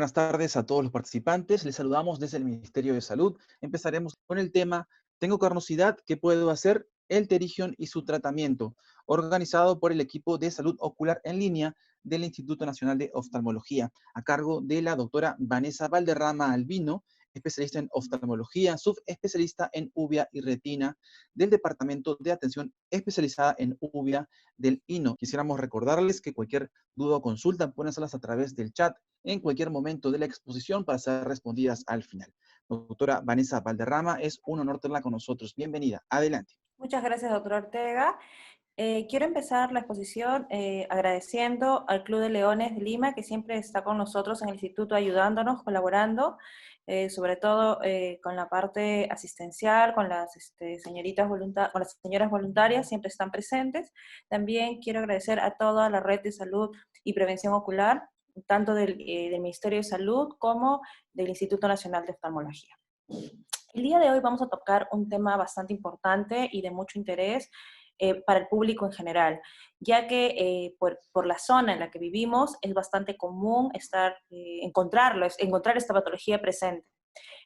buenas tardes a todos los participantes. Les saludamos desde el Ministerio de Salud. Empezaremos con el tema "Tengo carnosidad, ¿qué puedo hacer?", el pterigión y su tratamiento, organizado por el equipo de salud ocular en línea del Instituto Nacional de Oftalmología, a cargo de la doctora Vanessa Valderrama Albino, especialista en oftalmología, subespecialista en uvea y retina del Departamento de Atención Especializada en Uvea del INO. Quisiéramos recordarles que cualquier duda o consulta pueden hacerlas a través del chat en cualquier momento de la exposición para ser respondidas al final. Doctora Vanessa Valderrama, es un honor tenerla con nosotros. Bienvenida. Adelante. Muchas gracias, doctor Ortega. Quiero empezar la exposición agradeciendo al Club de Leones de Lima, que siempre está con nosotros en el instituto ayudándonos, colaborando, sobre todo con la parte asistencial, con las con las señoras voluntarias, siempre están presentes. También quiero agradecer a toda la red de salud y prevención ocular, tanto del Ministerio de Salud como del Instituto Nacional de Oftalmología. El día de hoy vamos a tocar un tema bastante importante y de mucho interés para el público en general, ya que por la zona en la que vivimos es bastante común encontrar esta patología presente.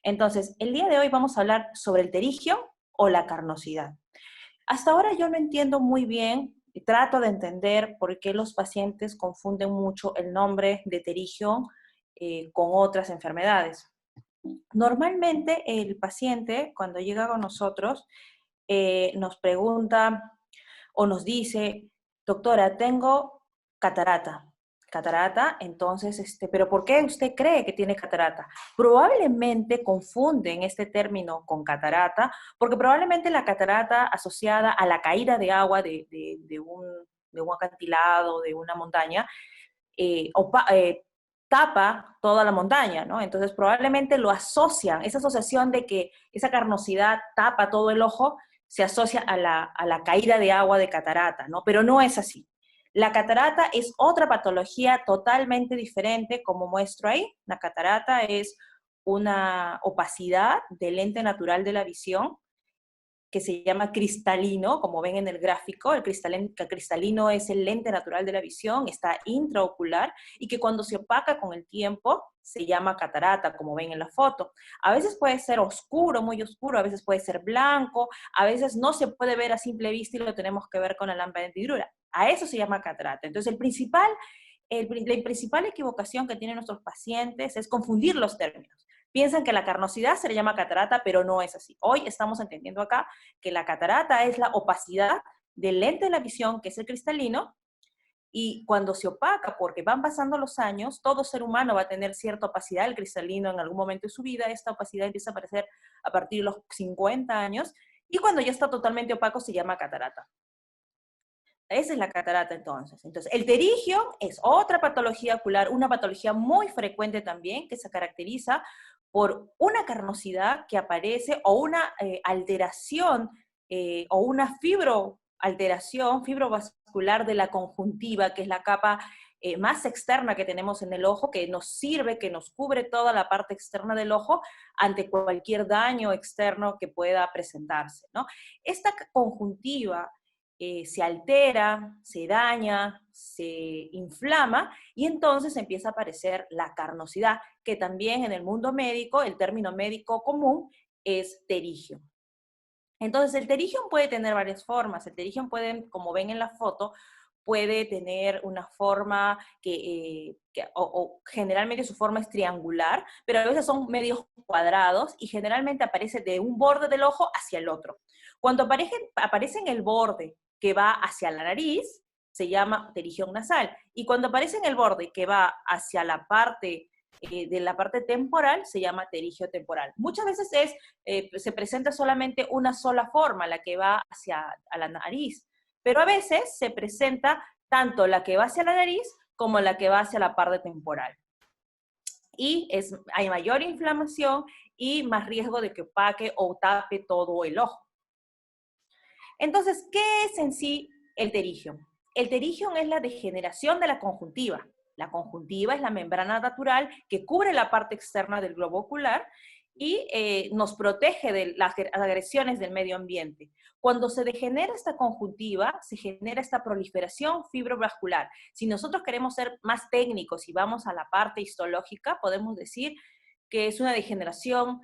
Entonces, el día de hoy vamos a hablar sobre el pterigio o la carnosidad. Hasta ahora yo no entiendo muy bien, trato de entender por qué los pacientes confunden mucho el nombre de pterigio con otras enfermedades. Normalmente el paciente, cuando llega con nosotros, nos pregunta o nos dice: doctora, tengo catarata. Catarata, entonces, ¿pero por qué usted cree que tiene catarata? Probablemente confunden este término con catarata, porque probablemente la catarata asociada a la caída de agua de un acantilado, de una montaña, tapa toda la montaña, ¿no? Entonces probablemente lo asocian, esa asociación de que esa carnosidad tapa todo el ojo, se asocia a la caída de agua de catarata, ¿no? Pero no es así. La catarata es otra patología totalmente diferente, como muestro ahí. La catarata es una opacidad del lente natural de la visión, que se llama cristalino, como ven en el gráfico. El cristalino es el lente natural de la visión, está intraocular, y que cuando se opaca con el tiempo se llama catarata, como ven en la foto. A veces puede ser oscuro, muy oscuro, a veces puede ser blanco, a veces no se puede ver a simple vista y lo tenemos que ver con la lámpara de hendidura. A eso se llama catarata. Entonces, la principal equivocación que tienen nuestros pacientes es confundir los términos. Piensan que la carnosidad se le llama catarata, pero no es así. Hoy estamos entendiendo acá que la catarata es la opacidad del lente de la visión, que es el cristalino, y cuando se opaca, porque van pasando los años, todo ser humano va a tener cierta opacidad. El cristalino en algún momento de su vida, esta opacidad empieza a aparecer a partir de los 50 años, y cuando ya está totalmente opaco se llama catarata. Esa es la catarata entonces. Entonces, el pterigio es otra patología ocular, una patología muy frecuente también, que se caracteriza por una carnosidad que aparece o una alteración o una fibroalteración, fibrovascular de la conjuntiva, que es la capa más externa que tenemos en el ojo, que nos sirve, que nos cubre toda la parte externa del ojo ante cualquier daño externo que pueda presentarse, ¿no? Esta conjuntiva se altera, se daña, se inflama, y entonces empieza a aparecer la carnosidad, que también en el mundo médico, el término médico común es pterigio. Entonces, el pterigio puede tener varias formas. El pterigio puede, como ven en la foto, puede tener una forma o generalmente su forma es triangular, pero a veces son medios cuadrados y generalmente aparece de un borde del ojo hacia el otro. Cuando aparece en el borde que va hacia la nariz, se llama pterigión nasal. Y cuando aparece en el borde que va hacia la parte de la parte temporal, se llama pterigio temporal. Muchas veces se presenta solamente una sola forma, la que va hacia la nariz, pero a veces se presenta tanto la que va hacia la nariz como la que va hacia la parte temporal. Y hay mayor inflamación y más riesgo de que opaque o tape todo el ojo. Entonces, ¿qué es en sí el pterigio? El pterigio es la degeneración de la conjuntiva. La conjuntiva es la membrana natural que cubre la parte externa del globo ocular, y nos protege de las agresiones del medio ambiente. Cuando se degenera esta conjuntiva, se genera esta proliferación fibrovascular. Si nosotros queremos ser más técnicos y vamos a la parte histológica, podemos decir que es una degeneración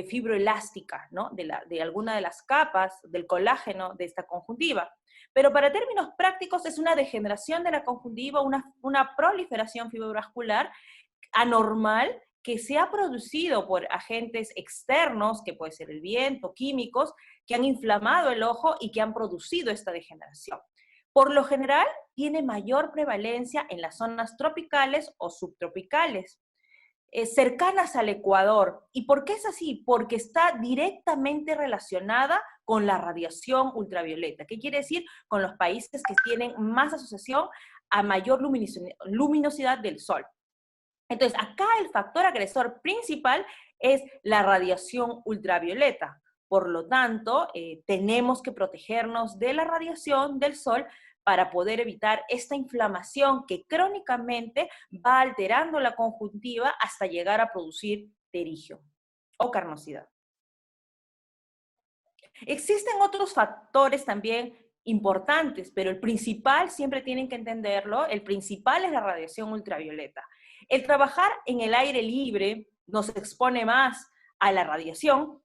fibroelástica, ¿no? De alguna de las capas del colágeno de esta conjuntiva. Pero para términos prácticos es una degeneración de la conjuntiva, una proliferación fibrovascular anormal que se ha producido por agentes externos, que puede ser el viento, químicos, que han inflamado el ojo y que han producido esta degeneración. Por lo general, tiene mayor prevalencia en las zonas tropicales o subtropicales, cercanas al Ecuador. ¿Y por qué es así? Porque está directamente relacionada con la radiación ultravioleta. ¿Qué quiere decir? Con los países que tienen más asociación a mayor luminosidad del sol. Entonces, acá el factor agresor principal es la radiación ultravioleta. Por lo tanto, tenemos que protegernos de la radiación del sol para poder evitar esta inflamación que crónicamente va alterando la conjuntiva hasta llegar a producir terigio o carnosidad. Existen otros factores también importantes, pero el principal, siempre tienen que entenderlo, el principal es la radiación ultravioleta. El trabajar en el aire libre nos expone más a la radiación.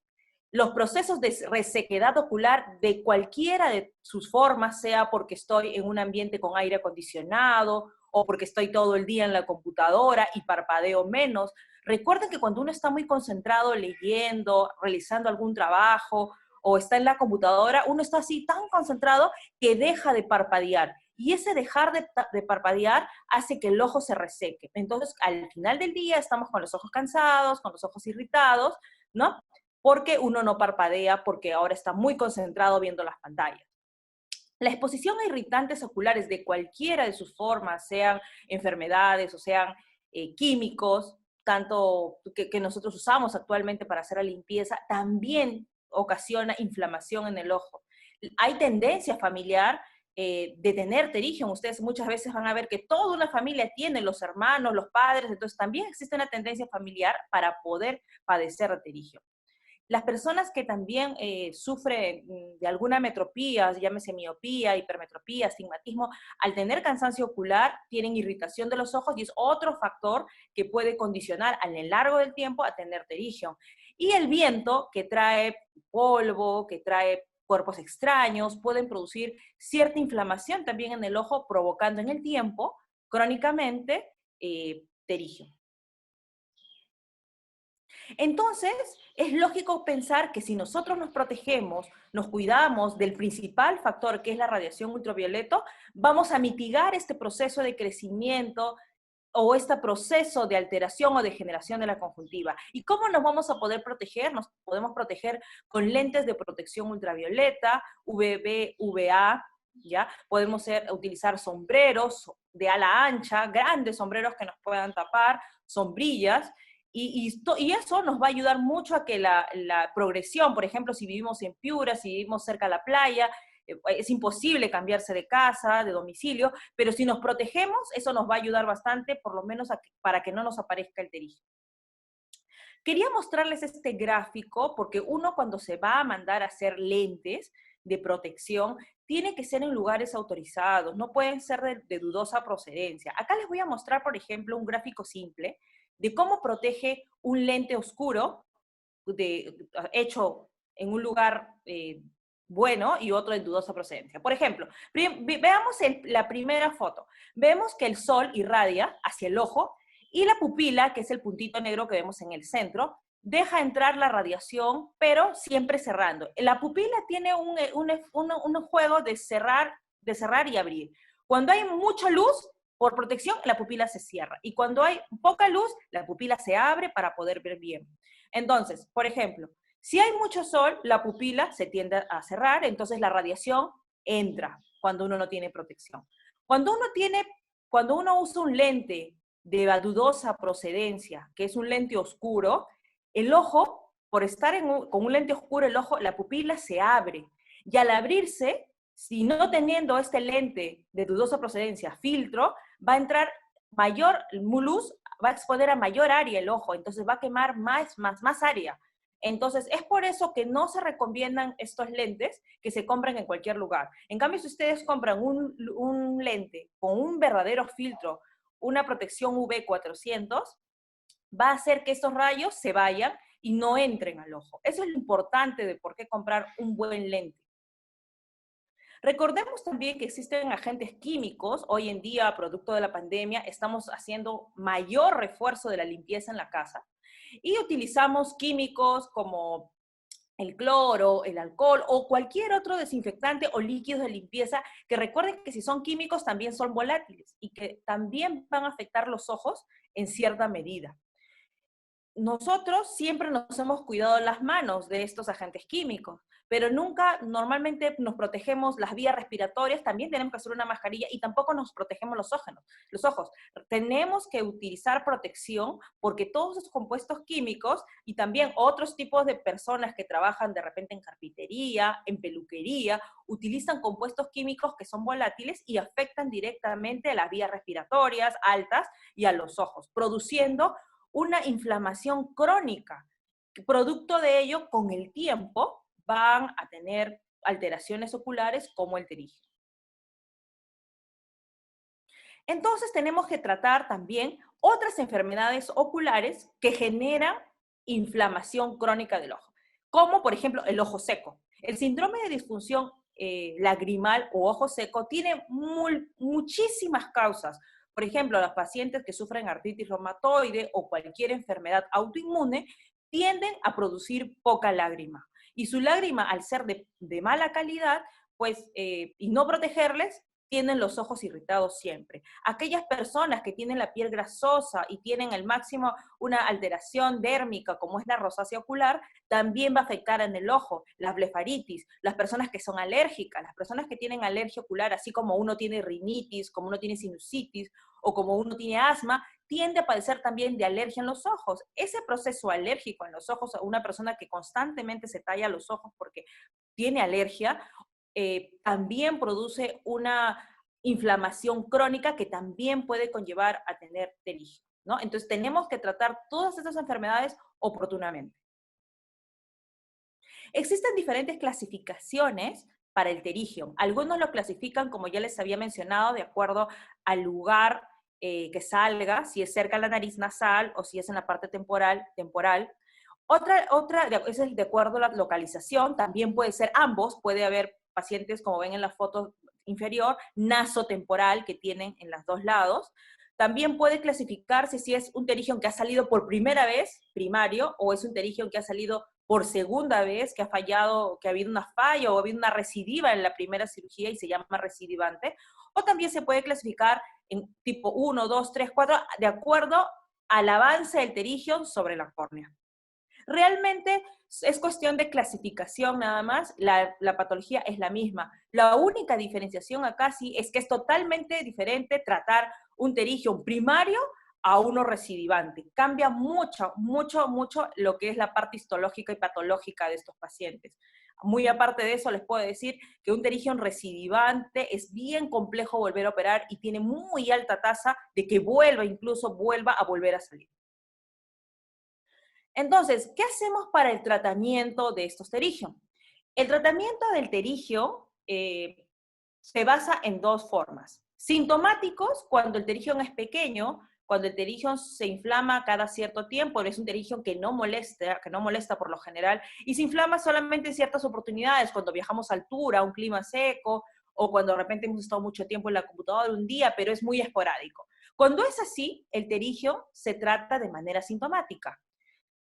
Los procesos de resequedad ocular de cualquiera de sus formas, sea porque estoy en un ambiente con aire acondicionado o porque estoy todo el día en la computadora y parpadeo menos. Recuerden que cuando uno está muy concentrado leyendo, realizando algún trabajo o está en la computadora, uno está así tan concentrado que deja de parpadear. Y ese dejar de parpadear hace que el ojo se reseque. Entonces, al final del día estamos con los ojos cansados, con los ojos irritados, ¿no? Porque uno no parpadea, porque ahora está muy concentrado viendo las pantallas. La exposición a irritantes oculares de cualquiera de sus formas, sean enfermedades o sean químicos, tanto que nosotros usamos actualmente para hacer la limpieza, también ocasiona inflamación en el ojo. Hay tendencia familiar de tener terigio. Ustedes muchas veces van a ver que toda una familia tiene, los hermanos, los padres, entonces también existe una tendencia familiar para poder padecer de terigio. Las personas que también sufren de alguna metropía, llámese miopía, hipermetropía, astigmatismo, al tener cansancio ocular, tienen irritación de los ojos y es otro factor que puede condicionar a lo largo del tiempo a tener terigio. Y el viento, que trae polvo, que trae cuerpos extraños, pueden producir cierta inflamación también en el ojo, provocando en el tiempo, crónicamente, terigio. Entonces, es lógico pensar que si nosotros nos protegemos, nos cuidamos del principal factor que es la radiación ultravioleta, vamos a mitigar este proceso de crecimiento o este proceso de alteración o degeneración de la conjuntiva. ¿Y cómo nos vamos a poder proteger? Nos podemos proteger con lentes de protección ultravioleta, UVB, UVA, ¿ya? Podemos utilizar sombreros de ala ancha, grandes sombreros que nos puedan tapar, sombrillas, y eso nos va a ayudar mucho a que la progresión, por ejemplo, si vivimos en Piura, si vivimos cerca de la playa, es imposible cambiarse de casa, de domicilio, pero si nos protegemos, eso nos va a ayudar bastante, por lo menos para que no nos aparezca el terigio. Quería mostrarles este gráfico porque uno cuando se va a mandar a hacer lentes de protección, tiene que ser en lugares autorizados, no pueden ser de dudosa procedencia. Acá les voy a mostrar, por ejemplo, un gráfico simple de cómo protege un lente oscuro hecho en un lugar bueno y otro de dudosa procedencia. Por ejemplo, veamos la primera foto. Vemos que el sol irradia hacia el ojo y la pupila, que es el puntito negro que vemos en el centro, deja entrar la radiación, pero siempre cerrando. La pupila tiene un juego de cerrar y abrir. Cuando hay mucha luz, por protección, la pupila se cierra. Y cuando hay poca luz, la pupila se abre para poder ver bien. Entonces, por ejemplo, si hay mucho sol, la pupila se tiende a cerrar, entonces la radiación entra cuando uno no tiene protección. Cuando uno usa un lente de dudosa procedencia, que es un lente oscuro, el ojo, por estar con un lente oscuro, la pupila se abre. Y al abrirse, si no teniendo este lente de dudosa procedencia, filtro, va a entrar mayor luz, va a exponer a mayor área el ojo, entonces va a quemar más área. Entonces, es por eso que no se recomiendan estos lentes que se compran en cualquier lugar. En cambio, si ustedes compran un lente con un verdadero filtro, una protección UV400, va a hacer que estos rayos se vayan y no entren al ojo. Eso es lo importante de por qué comprar un buen lente. Recordemos también que existen agentes químicos. Hoy en día, producto de la pandemia, estamos haciendo mayor refuerzo de la limpieza en la casa y utilizamos químicos como el cloro, el alcohol o cualquier otro desinfectante o líquidos de limpieza que recuerden que si son químicos también son volátiles y que también van a afectar los ojos en cierta medida. Nosotros siempre nos hemos cuidado las manos de estos agentes químicos, pero nunca, normalmente nos protegemos las vías respiratorias, también tenemos que hacer una mascarilla y tampoco nos protegemos los ojos. Tenemos que utilizar protección porque todos esos compuestos químicos y también otros tipos de personas que trabajan de repente en carpintería, en peluquería, utilizan compuestos químicos que son volátiles y afectan directamente a las vías respiratorias altas y a los ojos, produciendo una inflamación crónica. Producto de ello, con el tiempo, van a tener alteraciones oculares como el terigio. Entonces tenemos que tratar también otras enfermedades oculares que generan inflamación crónica del ojo, como por ejemplo el ojo seco. El síndrome de disfunción lagrimal o ojo seco tiene muchísimas causas. Por ejemplo, los pacientes que sufren artritis reumatoide o cualquier enfermedad autoinmune tienden a producir poca lágrima. Y su lágrima, al ser de mala calidad, pues, y no protegerles, tienen los ojos irritados siempre. Aquellas personas que tienen la piel grasosa y tienen al máximo una alteración dérmica, como es la rosácea ocular, también va a afectar en el ojo, la blefaritis, las personas que son alérgicas, las personas que tienen alergia ocular, así como uno tiene rinitis, como uno tiene sinusitis, o como uno tiene asma, tiende a padecer también de alergia en los ojos. Ese proceso alérgico en los ojos, a una persona que constantemente se talla los ojos porque tiene alergia, también produce una inflamación crónica que también puede conllevar a tener terigio, ¿no? Entonces tenemos que tratar todas estas enfermedades oportunamente. Existen diferentes clasificaciones para el terigio. Algunos lo clasifican, como ya les había mencionado, de acuerdo al lugar que salga, si es cerca de la nariz nasal o si es en la parte temporal. Otra es de acuerdo a la localización, también puede ser ambos, puede haber pacientes, como ven en la foto inferior, nasotemporal que tienen en los dos lados. También puede clasificarse si es un terigio que ha salido por primera vez, primario, o es un terigio que ha salido por segunda vez, que ha fallado, que ha habido una falla o ha habido una recidiva en la primera cirugía y se llama recidivante. O también se puede clasificar en tipo 1, 2, 3, 4, de acuerdo al avance del terigio sobre la córnea. Realmente es cuestión de clasificación nada más, la patología es la misma. La única diferenciación acá sí es que es totalmente diferente tratar un terigio primario a uno recidivante. Cambia mucho lo que es la parte histológica y patológica de estos pacientes. Muy aparte de eso, les puedo decir que un terigio recidivante es bien complejo volver a operar y tiene muy alta tasa de que vuelva a volver a salir. Entonces, ¿qué hacemos para el tratamiento de estos terigios? El tratamiento del terigio se basa en dos formas. Sintomáticos, cuando el terigio es pequeño, cuando el terigio se inflama cada cierto tiempo, es un terigio que no molesta por lo general, y se inflama solamente en ciertas oportunidades, cuando viajamos a altura, a un clima seco, o cuando de repente hemos estado mucho tiempo en la computadora un día, pero es muy esporádico. Cuando es así, el terigio se trata de manera sintomática.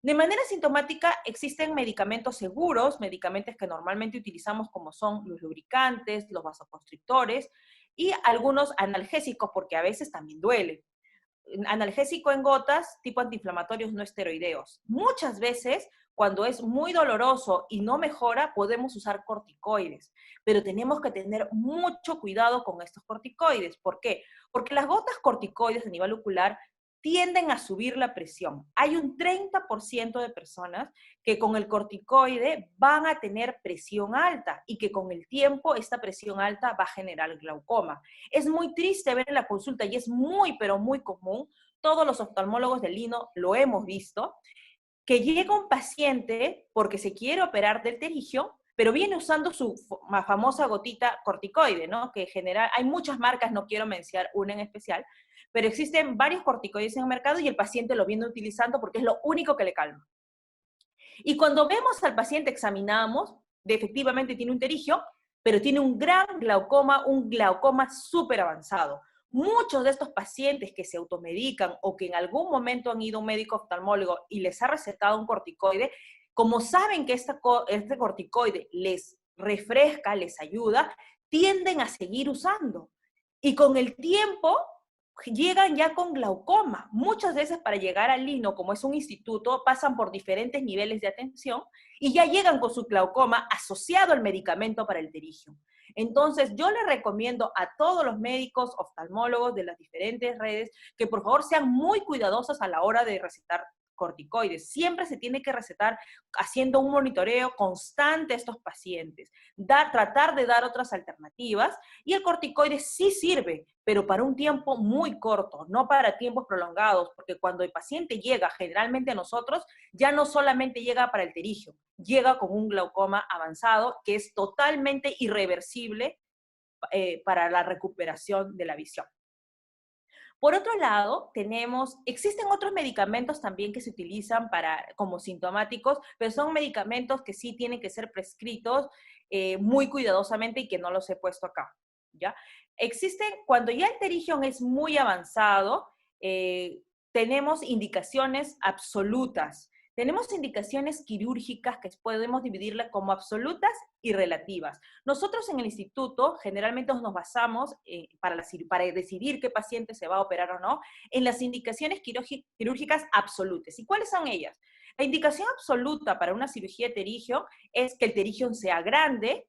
De manera sintomática existen medicamentos seguros, medicamentos que normalmente utilizamos como son los lubricantes, los vasoconstrictores y algunos analgésicos porque a veces también duele. Analgésico en gotas, tipo antiinflamatorios no esteroideos. Muchas veces, cuando es muy doloroso y no mejora, podemos usar corticoides, pero tenemos que tener mucho cuidado con estos corticoides. ¿Por qué? Porque las gotas corticoides a nivel ocular tienden a subir la presión. Hay un 30% de personas que con el corticoide van a tener presión alta y que con el tiempo esta presión alta va a generar glaucoma. Es muy triste ver en la consulta y es muy, pero muy común, todos los oftalmólogos del Lino lo hemos visto, que llega un paciente porque se quiere operar del terigio, pero viene usando su famosa gotita corticoide, ¿no? Que en general, hay muchas marcas, no quiero mencionar una en especial, pero existen varios corticoides en el mercado y el paciente lo viene utilizando porque es lo único que le calma. Y cuando vemos al paciente, examinamos, efectivamente tiene un terigio, pero tiene un glaucoma súper avanzado. Muchos de estos pacientes que se automedican o que en algún momento han ido a un médico oftalmólogo y les ha recetado un corticoide, como saben que este corticoide les refresca, les ayuda, tienden a seguir usando. Y con el tiempo llegan ya con glaucoma. Muchas veces para llegar al Lino, como es un instituto, pasan por diferentes niveles de atención y ya llegan con su glaucoma asociado al medicamento para el terigio. Entonces, yo le recomiendo a todos los médicos oftalmólogos de las diferentes redes que por favor sean muy cuidadosos a la hora de recetar corticoides. Siempre se tiene que recetar haciendo un monitoreo constante a estos pacientes, tratar de dar otras alternativas, y el corticoide sí sirve, pero para un tiempo muy corto, no para tiempos prolongados, porque cuando el paciente llega generalmente a nosotros, ya no solamente llega para el terigio, llega con un glaucoma avanzado que es totalmente irreversible para la recuperación de la visión. Por otro lado, existen otros medicamentos también que se utilizan como sintomáticos, pero son medicamentos que sí tienen que ser prescritos muy cuidadosamente y que no los he puesto acá, ¿ya? Cuando ya el terigio es muy avanzado, tenemos indicaciones absolutas. Tenemos indicaciones quirúrgicas que podemos dividirlas como absolutas y relativas. Nosotros en el instituto generalmente nos basamos, para decidir qué paciente se va a operar o no, en las indicaciones quirúrgicas absolutas. ¿Y cuáles son ellas? La indicación absoluta para una cirugía de terigio es que el terigio sea grande,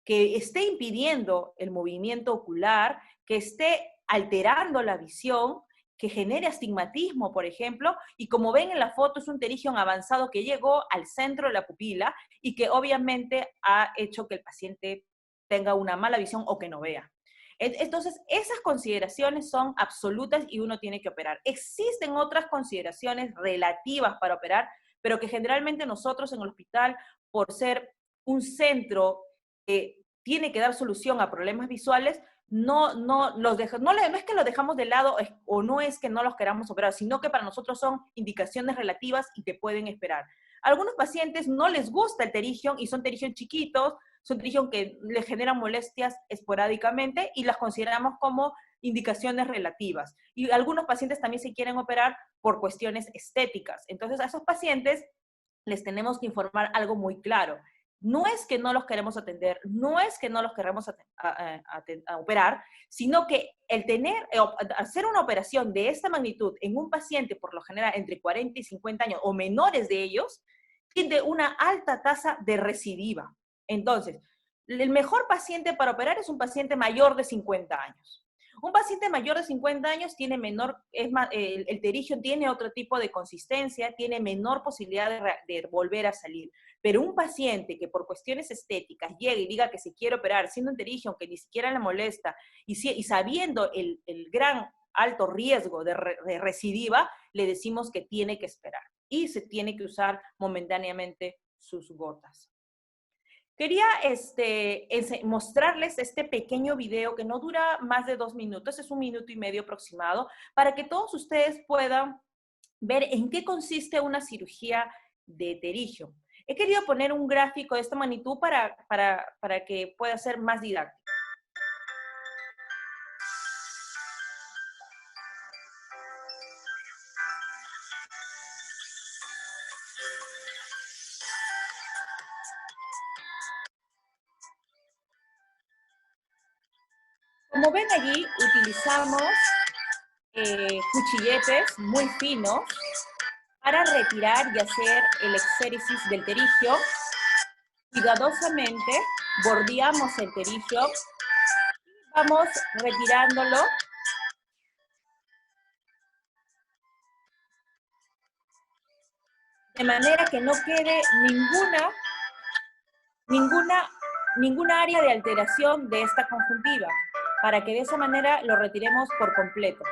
que esté impidiendo el movimiento ocular, que esté alterando la visión, que genere astigmatismo, por ejemplo, y como ven en la foto, es un terigio avanzado que llegó al centro de la pupila y que obviamente ha hecho que el paciente tenga una mala visión o que no vea. Entonces, esas consideraciones son absolutas y uno tiene que operar. Existen otras consideraciones relativas para operar, pero que generalmente nosotros en el hospital, por ser un centro que tiene que dar solución a problemas visuales, no es que los dejamos de lado o no es que no los queramos operar, sino que para nosotros son indicaciones relativas y que pueden esperar. A algunos pacientes no les gusta el terigio y son terigios chiquitos, son terigios que les generan molestias esporádicamente y las consideramos como indicaciones relativas. Y algunos pacientes también se quieren operar por cuestiones estéticas. Entonces, a esos pacientes les tenemos que informar algo muy claro. No es que no los queremos atender, no es que no los queremos operar, sino que hacer una operación de esta magnitud en un paciente, por lo general entre 40 y 50 años o menores de ellos, tiene una alta tasa de recidiva. Entonces, el mejor paciente para operar es un paciente mayor de 50 años. Un paciente mayor de 50 años tiene el terigio tiene otro tipo de consistencia, tiene menor posibilidad de volver a salir. Pero un paciente que por cuestiones estéticas llegue y diga que se quiere operar, siendo un terigio aunque ni siquiera le molesta, y sabiendo el gran alto riesgo de recidiva, le decimos que tiene que esperar y se tiene que usar momentáneamente sus gotas. Quería mostrarles este pequeño video que no dura más de 2 minutos, es 1 minuto y medio aproximado, para que todos ustedes puedan ver en qué consiste una cirugía de terigio. He querido poner un gráfico de esta magnitud para que pueda ser más didáctico. Como ven allí, utilizamos cuchilletes muy finos para retirar y hacer el exéresis del terigio. Cuidadosamente bordeamos el terigio y vamos retirándolo de manera que no quede ninguna área de alteración de esta conjuntiva, para que de esa manera lo retiremos por completo.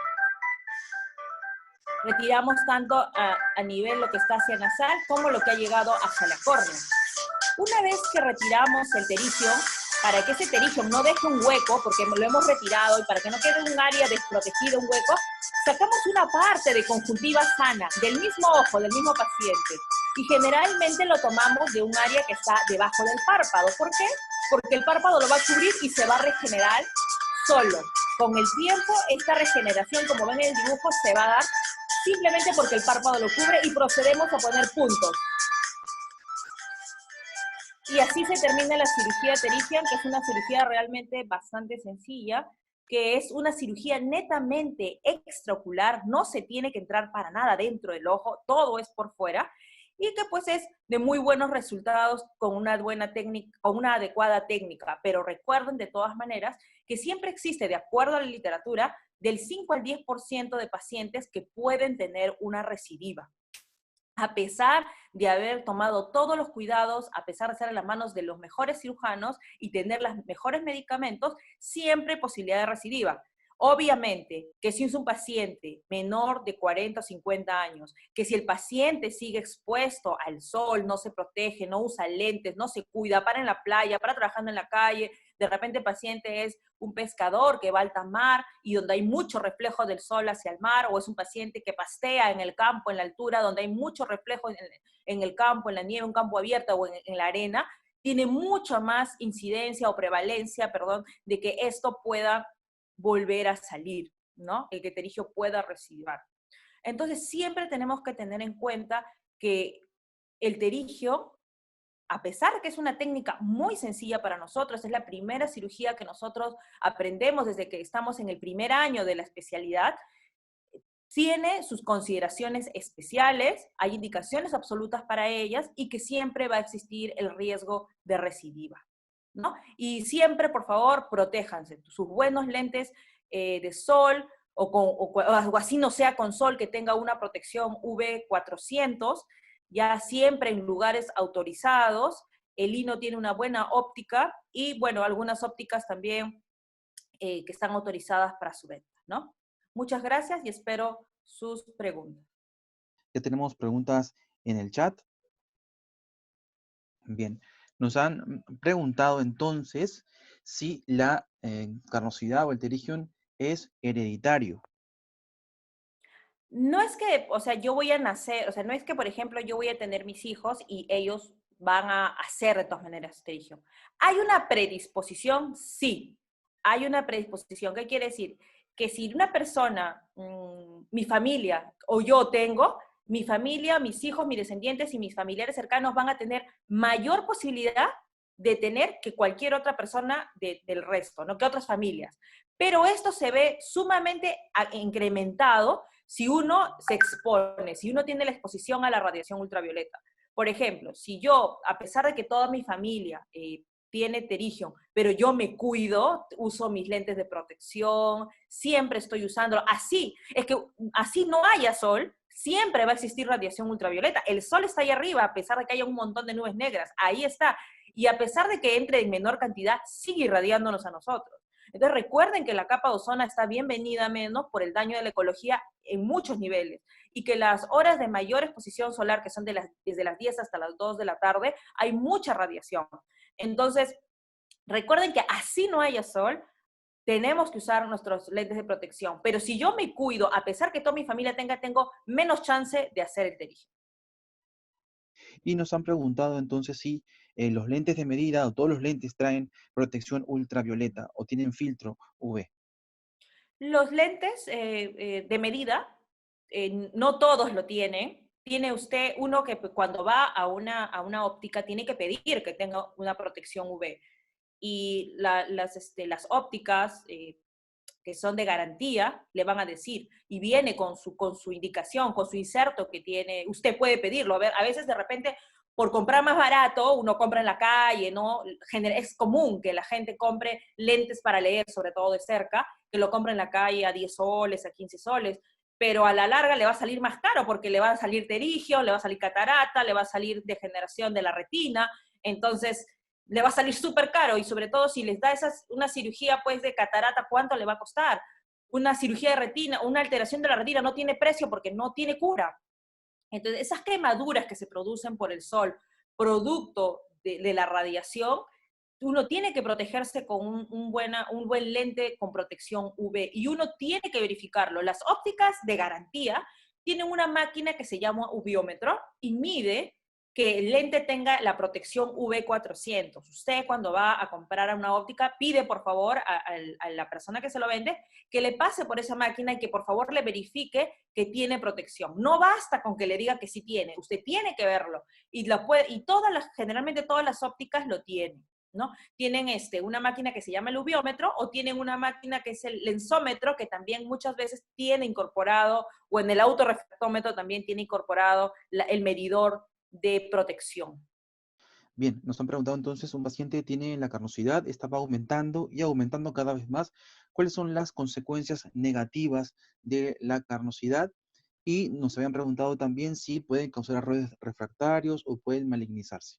Retiramos tanto a nivel lo que está hacia nasal como lo que ha llegado hacia la córnea. Una vez que retiramos el terigium, para que ese terigium no deje un hueco, porque lo hemos retirado, y para que no quede un área desprotegida, un hueco, sacamos una parte de conjuntiva sana, del mismo ojo, del mismo paciente. Y generalmente lo tomamos de un área que está debajo del párpado. ¿Por qué? Porque el párpado lo va a cubrir y se va a regenerar solo. Con el tiempo, esta regeneración, como ven en el dibujo, se va a dar simplemente porque el párpado lo cubre y procedemos a poner puntos. Y así se termina la cirugía pterigian, que es una cirugía realmente bastante sencilla, que es una cirugía netamente extraocular, no se tiene que entrar para nada dentro del ojo, todo es por fuera, y que pues es de muy buenos resultados con una buena técnica, con una adecuada técnica. Pero recuerden de todas maneras que siempre existe, de acuerdo a la literatura, del 5 al 10% de pacientes que pueden tener una recidiva. A pesar de haber tomado todos los cuidados, a pesar de estar en las manos de los mejores cirujanos y tener los mejores medicamentos, siempre hay posibilidad de recidiva. Obviamente, que si es un paciente menor de 40 o 50 años, que si el paciente sigue expuesto al sol, no se protege, no usa lentes, no se cuida, para en la playa, para trabajando en la calle, de repente el paciente es un pescador que va a alta mar y donde hay mucho reflejo del sol hacia el mar, o es un paciente que pastea en el campo, en la altura, donde hay mucho reflejo en el campo, en la nieve, un campo abierto o en la arena, tiene mucha más incidencia o prevalencia, perdón, de que esto pueda volver a salir, ¿no? El que pterigio pueda recidivar. Entonces, siempre tenemos que tener en cuenta que el pterigio, a pesar de que es una técnica muy sencilla para nosotros, es la primera cirugía que nosotros aprendemos desde que estamos en el primer año de la especialidad, tiene sus consideraciones especiales, hay indicaciones absolutas para ellas y que siempre va a existir el riesgo de recidiva, ¿no? Y siempre, por favor, protéjanse. Sus buenos lentes de sol, o así no sea con sol, que tenga una protección UV400, ya siempre en lugares autorizados. El lino tiene una buena óptica y, bueno, algunas ópticas también que están autorizadas para su venta, ¿no? Muchas gracias y espero sus preguntas. Ya tenemos preguntas en el chat. Bien, nos han preguntado entonces si la carnosidad o el pterigium es hereditario. No es que, o sea, yo voy a nacer, o sea, no es que, por ejemplo, yo voy a tener mis hijos y ellos van a hacer de todas maneras pterigium. ¿Hay una predisposición? Sí, hay una predisposición. ¿Qué quiere decir? Que si una persona, mi familia o yo tengo, mi familia, mis hijos, mis descendientes y mis familiares cercanos van a tener mayor posibilidad de tener que cualquier otra persona del resto, ¿no? Que otras familias. Pero esto se ve sumamente incrementado si uno se expone, si uno tiene la exposición a la radiación ultravioleta. Por ejemplo, si yo, a pesar de que toda mi familia tiene pterigium, pero yo me cuido, uso mis lentes de protección, siempre estoy usándolo, así, es que así no haya sol, siempre va a existir radiación ultravioleta. El sol está ahí arriba, a pesar de que haya un montón de nubes negras, ahí está. Y a pesar de que entre en menor cantidad, sigue irradiándonos a nosotros. Entonces recuerden que la capa de ozono está bienvenida menos por el daño de la ecología en muchos niveles y que las horas de mayor exposición solar, que son desde las 10 hasta las 2 de la tarde, hay mucha radiación. Entonces, recuerden que así no haya sol, tenemos que usar nuestros lentes de protección. Pero si yo me cuido, a pesar que toda mi familia tengo menos chance de hacer el pterigium. Y nos han preguntado entonces si los lentes de medida o todos los lentes traen protección ultravioleta o tienen filtro UV. Los lentes de medida, no todos lo tienen. Tiene usted uno que cuando va a una óptica tiene que pedir que tenga una protección UV. Y las ópticas que son de garantía le van a decir, y viene con su indicación, con su inserto que tiene, usted puede pedirlo. A veces de repente por comprar más barato, uno compra en la calle, ¿no? Es común que la gente compre lentes para leer, sobre todo de cerca, que lo compre en la calle a 10 soles, a 15 soles, pero a la larga le va a salir más caro porque le va a salir pterigio, le va a salir catarata, le va a salir degeneración de la retina, entonces le va a salir súper caro y sobre todo si les da una cirugía pues de catarata, ¿cuánto le va a costar? Una cirugía de retina, una alteración de la retina no tiene precio porque no tiene cura. Entonces, esas quemaduras que se producen por el sol, producto de la radiación, uno tiene que protegerse con un buen lente con protección UV y uno tiene que verificarlo. Las ópticas de garantía tienen una máquina que se llama uviómetro y mide que el lente tenga la protección UV400. Usted cuando va a comprar una óptica pide por favor a la persona que se lo vende que le pase por esa máquina y que por favor le verifique que tiene protección. No basta con que le diga que sí tiene, usted tiene que verlo y generalmente todas las ópticas lo tienen, ¿no? Tienen una máquina que se llama el uviómetro o tienen una máquina que es el lensómetro, que también muchas veces tiene incorporado, o en el autorrefractómetro también tiene incorporado el medidor de protección. Bien, nos han preguntado entonces, un paciente tiene la carnosidad, esta va aumentando y aumentando cada vez más. ¿Cuáles son las consecuencias negativas de la carnosidad? Y nos habían preguntado también si pueden causar errores refractarios o pueden malignizarse.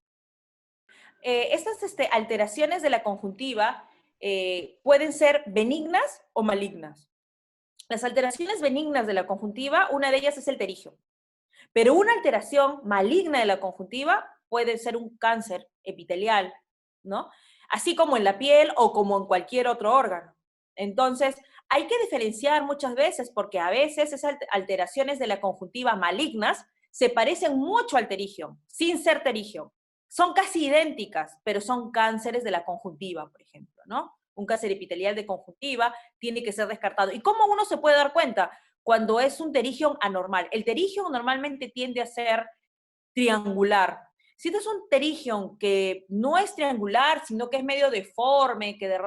Estas alteraciones de la conjuntiva pueden ser benignas o malignas. Las alteraciones benignas de la conjuntiva, una de ellas es el terigio. Pero una alteración maligna de la conjuntiva puede ser un cáncer epitelial, ¿no? Así como en la piel o como en cualquier otro órgano. Entonces, hay que diferenciar muchas veces porque a veces esas alteraciones de la conjuntiva malignas se parecen mucho al terigio, sin ser terigio. Son casi idénticas, pero son cánceres de la conjuntiva, por ejemplo, ¿no? Un cáncer epitelial de conjuntiva tiene que ser descartado. ¿Y cómo uno se puede dar cuenta? Cuando es un terigium anormal. El terigium normalmente tiende a ser triangular. Si es un terigium que no es triangular, sino que es medio deforme, que de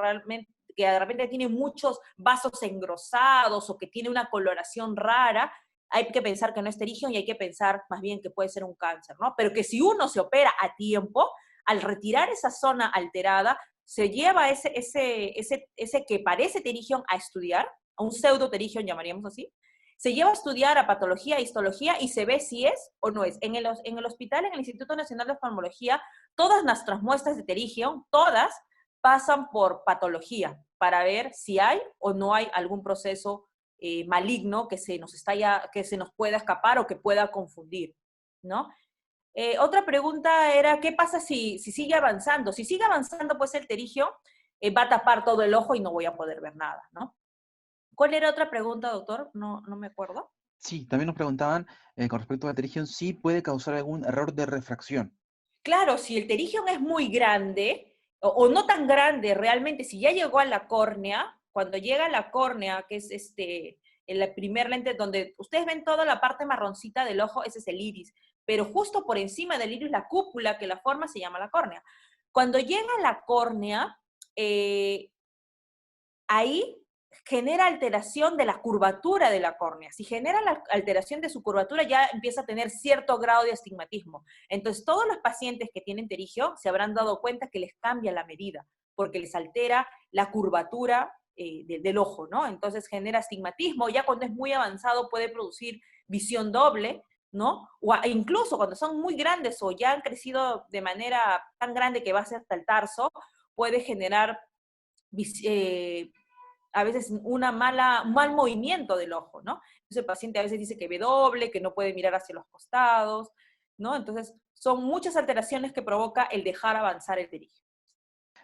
repente tiene muchos vasos engrosados o que tiene una coloración rara, hay que pensar que no es terigium y hay que pensar más bien que puede ser un cáncer, ¿no? Pero que si uno se opera a tiempo, al retirar esa zona alterada, se lleva ese que parece terigium a estudiar, a un pseudoterigium llamaríamos así, se lleva a estudiar a patología e histología y se ve si es o no es. En el hospital, en el Instituto Nacional de Oftalmología, todas nuestras muestras de terigium, todas pasan por patología para ver si hay o no hay algún proceso maligno que se nos pueda escapar o que pueda confundir, ¿no? Otra pregunta era, ¿qué pasa si sigue avanzando? Si sigue avanzando, pues el terigio va a tapar todo el ojo y no voy a poder ver nada, ¿no? ¿Cuál era otra pregunta, doctor? No me acuerdo. Sí, también nos preguntaban con respecto a la pterigión si puede causar algún error de refracción. Claro, si el terigium es muy grande, o no tan grande realmente, si ya llegó a la córnea, cuando llega a la córnea, que es en la primer lente, donde ustedes ven toda la parte marroncita del ojo, ese es el iris, pero justo por encima del iris, la cúpula que la forma se llama la córnea. Cuando llega a la córnea, ahí genera alteración de la curvatura de la córnea. Si genera la alteración de su curvatura, ya empieza a tener cierto grado de astigmatismo. Entonces, todos los pacientes que tienen terigio se habrán dado cuenta que les cambia la medida, porque les altera la curvatura del ojo, ¿no? Entonces genera astigmatismo, ya cuando es muy avanzado puede producir visión doble, ¿no? O incluso cuando son muy grandes o ya han crecido de manera tan grande que va a ser hasta el tarso, puede generar a veces un mal movimiento del ojo, ¿no? Entonces el paciente a veces dice que ve doble, que no puede mirar hacia los costados, ¿no? Entonces son muchas alteraciones que provoca el dejar avanzar el terigio.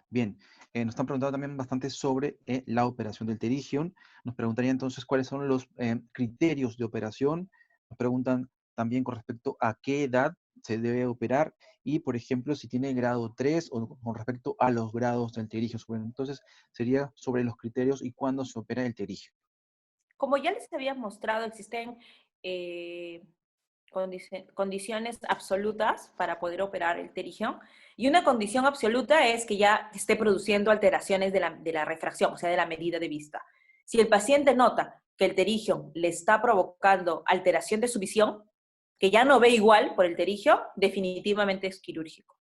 Bien, nos están preguntando también bastante sobre la operación del terigion. Nos preguntaría entonces cuáles son los criterios de operación. Nos preguntan también con respecto a qué edad se debe operar y, por ejemplo, si tiene grado 3 o con respecto a los grados del terigio. Bueno, entonces sería sobre los criterios y cuándo se opera el terigio. Como ya les había mostrado, existen condiciones absolutas para poder operar el terigio. Y una condición absoluta es que ya esté produciendo alteraciones de la refracción, o sea, de la medida de vista. Si el paciente nota que el terigio le está provocando alteración de su visión, que ya no ve igual por el terigio, definitivamente es quirúrgico.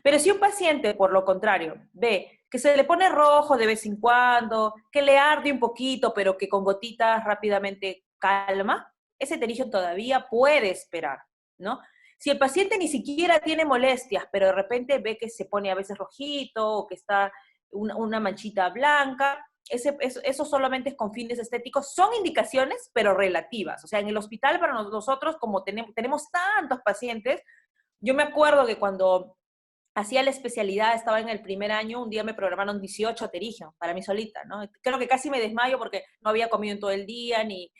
Pero si un paciente, por lo contrario, ve que se le pone rojo de vez en cuando, que le arde un poquito, pero que con gotitas rápidamente calma, ese terigio todavía puede esperar, ¿no? Si el paciente ni siquiera tiene molestias, pero de repente ve que se pone a veces rojito o que está una manchita blanca, eso solamente es con fines estéticos. Son indicaciones, pero relativas. O sea, en el hospital para nosotros, como tenemos tantos pacientes, yo me acuerdo que cuando hacía la especialidad, estaba en el primer año, un día me programaron 18 terigios para mí solita, ¿no? Creo que casi me desmayo porque no había comido en todo el día, ni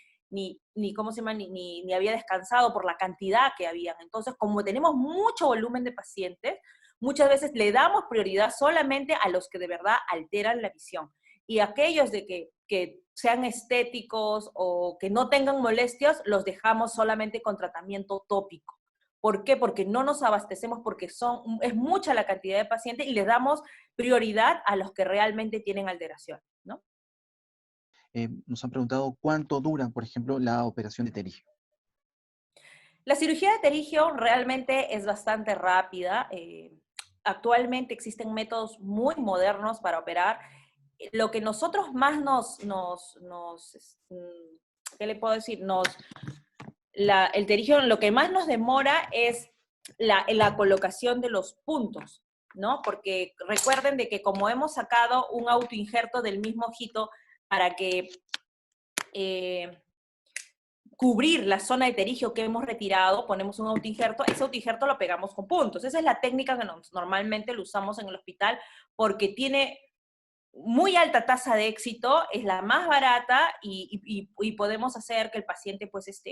¿cómo se llama? Ni había descansado por la cantidad que había. Entonces, como tenemos mucho volumen de pacientes, muchas veces le damos prioridad solamente a los que de verdad alteran la visión. Y aquellos de que sean estéticos o que no tengan molestias, los dejamos solamente con tratamiento tópico. ¿Por qué? Porque no nos abastecemos, porque es mucha la cantidad de pacientes y les damos prioridad a los que realmente tienen alteración, ¿no? Nos han preguntado cuánto dura, por ejemplo, la operación de terigio. La cirugía de terigio realmente es bastante rápida. Actualmente existen métodos muy modernos para operar. Lo que nosotros más ¿qué le puedo decir? El terigio, lo que más nos demora es la colocación de los puntos, ¿no? Porque recuerden de que como hemos sacado un autoinjerto del mismo ojito para que cubrir la zona de terigio que hemos retirado, ponemos un autoinjerto, ese autoinjerto lo pegamos con puntos. Esa es la técnica que normalmente lo usamos en el hospital porque tiene muy alta tasa de éxito, es la más barata y podemos hacer que el paciente pues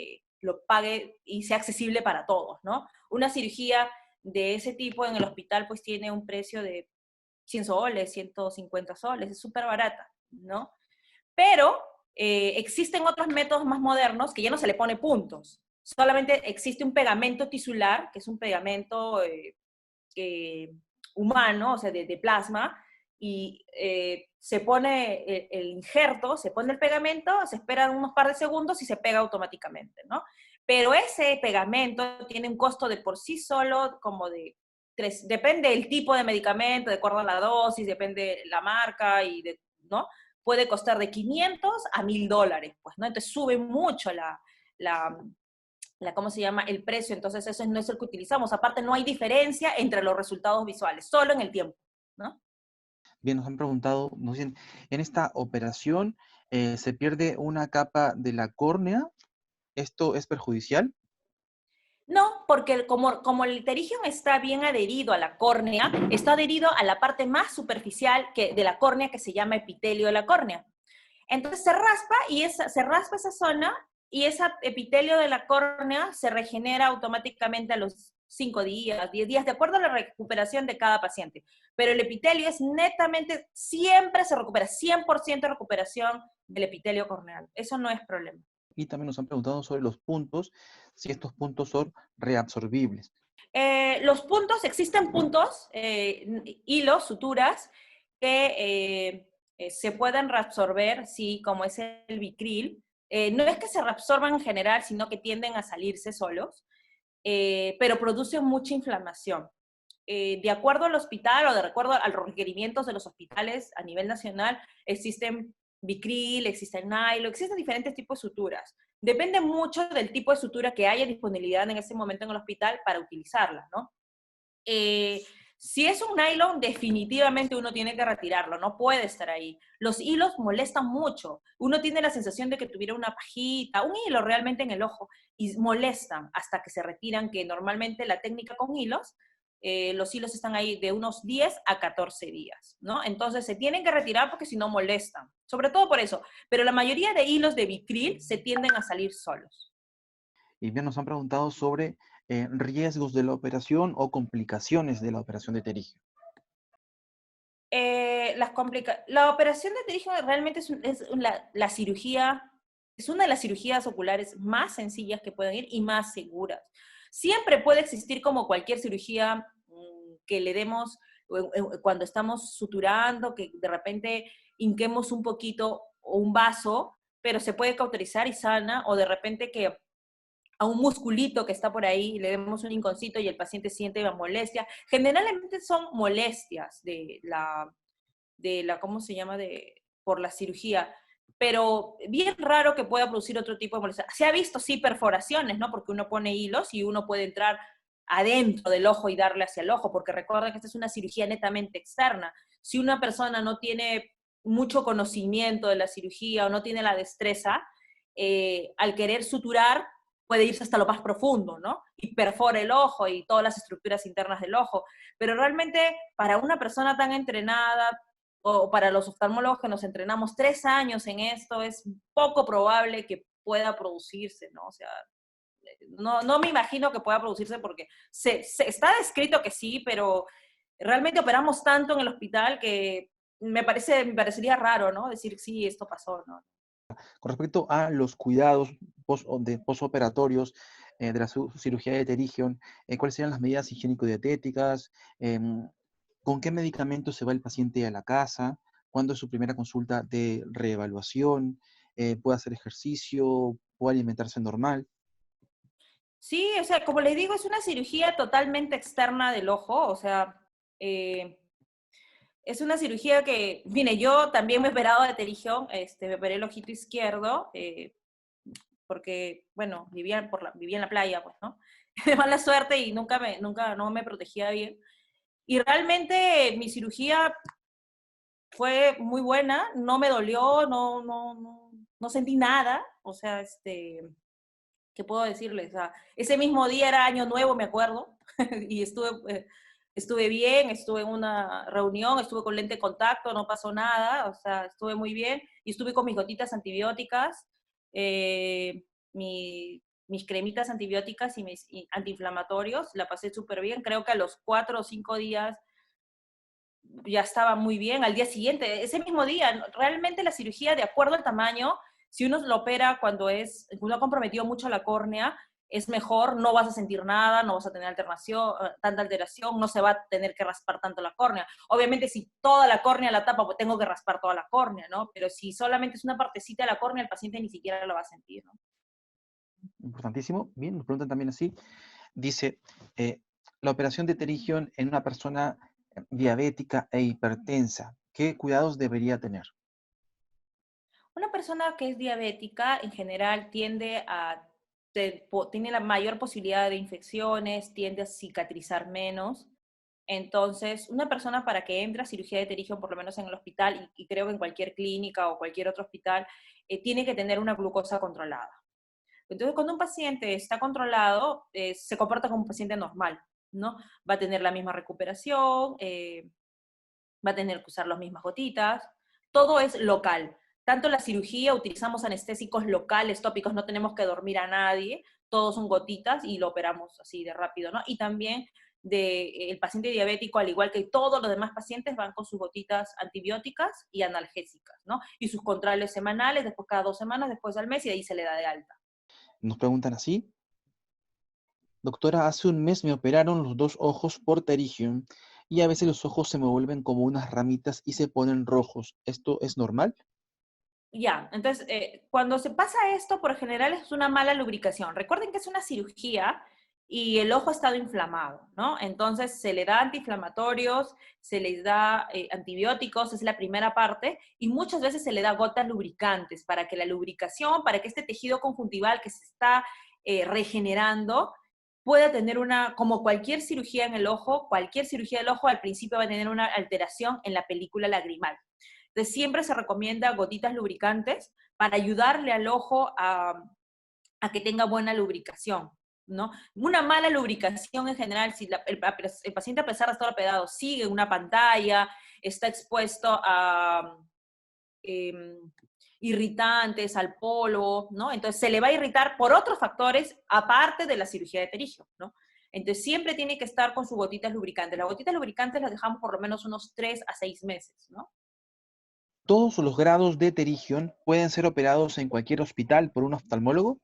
lo pague y sea accesible para todos, ¿no? Una cirugía de ese tipo en el hospital pues tiene un precio de 100 soles, 150 soles, es súper barata, ¿no? Pero existen otros métodos más modernos que ya no se le pone puntos. Solamente existe un pegamento tisular, que es un pegamento humano, o sea, de plasma, y se pone el injerto, se pone el pegamento, se esperan unos par de segundos y se pega automáticamente, ¿no? Pero ese pegamento tiene un costo de por sí solo como de depende del tipo de medicamento, de acuerdo a la dosis, depende la marca, ¿no? Puede costar de 500 a $1000, pues, ¿no? Entonces sube mucho ¿cómo se llama? El precio, entonces eso no es el que utilizamos. Aparte, no hay diferencia entre los resultados visuales, solo en el tiempo, ¿no? Bien, nos han preguntado, nos dicen, en esta operación se pierde una capa de la córnea. ¿Esto es perjudicial? No, porque como el pterigium está bien adherido a la córnea, está adherido a la parte más superficial de la córnea que se llama epitelio de la córnea. Entonces se raspa se raspa esa zona y ese epitelio de la córnea se regenera automáticamente a los 5 días, 10 días, de acuerdo a la recuperación de cada paciente. Pero el epitelio es netamente, siempre se recupera, 100% de recuperación del epitelio corneal. Eso no es problema. Y también nos han preguntado sobre los puntos, si estos puntos son reabsorbibles. Los puntos, existen puntos, hilos, suturas, que se pueden reabsorber, sí, como es el Vicril. No es que se reabsorban en general, sino que tienden a salirse solos, pero producen mucha inflamación. De acuerdo al hospital o de acuerdo a los requerimientos de los hospitales a nivel nacional, existen Vicril, existen nylon, existen diferentes tipos de suturas. Depende mucho del tipo de sutura que haya disponibilidad en ese momento en el hospital para utilizarla, ¿no? Si es un nylon, definitivamente uno tiene que retirarlo, no puede estar ahí. Los hilos molestan mucho. Uno tiene la sensación de que tuviera una pajita, un hilo realmente en el ojo, y molestan hasta que se retiran, que normalmente la técnica con hilos, los hilos están ahí de unos 10 a 14 días, ¿no? Entonces se tienen que retirar porque si no molestan, sobre todo por eso. Pero la mayoría de hilos de Vicril se tienden a salir solos. Y bien, nos han preguntado sobre riesgos de la operación o complicaciones de la operación de terigio. La operación de pterígio realmente la cirugía, es una de las cirugías oculares más sencillas que pueden ir y más seguras. Siempre puede existir como cualquier cirugía que le demos cuando estamos suturando, que de repente hinquemos un poquito o un vaso, pero se puede cauterizar y sana, o de repente que a un musculito que está por ahí, le demos un rinconcito y el paciente siente la molestia. Generalmente son molestias ¿cómo se llama? Por la cirugía. Pero bien raro que pueda producir otro tipo de molestia. Se ha visto, sí, perforaciones, ¿no? Porque uno pone hilos y uno puede entrar adentro del ojo y darle hacia el ojo, porque recuerda que esta es una cirugía netamente externa. Si una persona no tiene mucho conocimiento de la cirugía o no tiene la destreza, al querer suturar puede irse hasta lo más profundo, ¿no? Y perfora el ojo y todas las estructuras internas del ojo. Pero realmente para una persona tan entrenada, o para los oftalmólogos que nos entrenamos 3 años en esto, es poco probable que pueda producirse, ¿no? O sea, no me imagino que pueda producirse porque está descrito que sí, pero realmente operamos tanto en el hospital que me parecería raro, ¿no? Decir, sí, esto pasó, ¿no? Con respecto a los cuidados posoperatorios de la cirugía de Terigion, ¿cuáles serían las medidas higiénico-dietéticas? ¿Con qué medicamentos se va el paciente a la casa? ¿Cuándo es su primera consulta de reevaluación? ¿Puede hacer ejercicio? ¿Puede alimentarse normal? Sí, o sea, como les digo, es una cirugía totalmente externa del ojo, o sea, eh, es una cirugía que, mire, yo también me he operado de terigión, me operé el ojito izquierdo, porque, bueno, vivía en la playa, pues, ¿no? De mala suerte y nunca no me protegía bien. Y realmente mi cirugía fue muy buena, no me dolió, no sentí nada, o sea, ¿qué puedo decirles? O sea, ese mismo día era Año Nuevo, me acuerdo, y estuve bien, estuve en una reunión, estuve con lente de contacto, no pasó nada, o sea, estuve muy bien, y estuve con mis gotitas antibióticas, eh, mis cremitas antibióticas y mis antiinflamatorios, la pasé súper bien, creo que a los 4 o 5 días ya estaba muy bien, al día siguiente, ese mismo día, realmente la cirugía, de acuerdo al tamaño, si uno lo opera cuando uno ha comprometido mucho la córnea, es mejor, no vas a sentir nada, no vas a tener tanta alteración, no se va a tener que raspar tanto la córnea. Obviamente, si toda la córnea la tapa, pues tengo que raspar toda la córnea, ¿no? Pero si solamente es una partecita de la córnea, el paciente ni siquiera lo va a sentir, ¿no? Importantísimo. Bien, nos preguntan también así. Dice, la operación de Terigion en una persona diabética e hipertensa, ¿qué cuidados debería tener? Una persona que es diabética en general tiene la mayor posibilidad de infecciones, tiende a cicatrizar menos. Entonces, una persona para que entre a cirugía de terigión, por lo menos en el hospital, y creo que en cualquier clínica o cualquier otro hospital, tiene que tener una glucosa controlada. Entonces, cuando un paciente está controlado, se comporta como un paciente normal, ¿no? Va a tener la misma recuperación, va a tener que usar las mismas gotitas, todo es local. Tanto la cirugía, utilizamos anestésicos locales, tópicos, no tenemos que dormir a nadie, todos son gotitas y lo operamos así de rápido, ¿no? Y también el paciente diabético, al igual que todos los demás pacientes, van con sus gotitas antibióticas y analgésicas, ¿no? Y sus controles semanales, después cada 2 semanas, después al mes, y de ahí se le da de alta. Nos preguntan así. Doctora, hace un mes me operaron los dos ojos por Terigion y a veces los ojos se me vuelven como unas ramitas y se ponen rojos. ¿Esto es normal? Ya, entonces, cuando se pasa esto, por general es una mala lubricación. Recuerden que es una cirugía y el ojo ha estado inflamado, ¿no? Entonces se le da antiinflamatorios, se les da antibióticos, es la primera parte, y muchas veces se le da gotas lubricantes para que la lubricación, para que este tejido conjuntival que se está regenerando pueda tener como cualquier cirugía en el ojo, cualquier cirugía del ojo al principio va a tener una alteración en la película lagrimal. Entonces siempre se recomienda gotitas lubricantes para ayudarle al ojo a que tenga buena lubricación, ¿no? Una mala lubricación en general, si el paciente a pesar de estar operado sigue en una pantalla, está expuesto a eh, irritantes, al polvo, ¿no? Entonces se le va a irritar por otros factores aparte de la cirugía de perigio, ¿no? Entonces siempre tiene que estar con sus gotitas lubricantes. Las gotitas lubricantes las dejamos por lo menos unos 3 a 6 meses, ¿no? ¿Todos los grados de Terigion pueden ser operados en cualquier hospital por un oftalmólogo?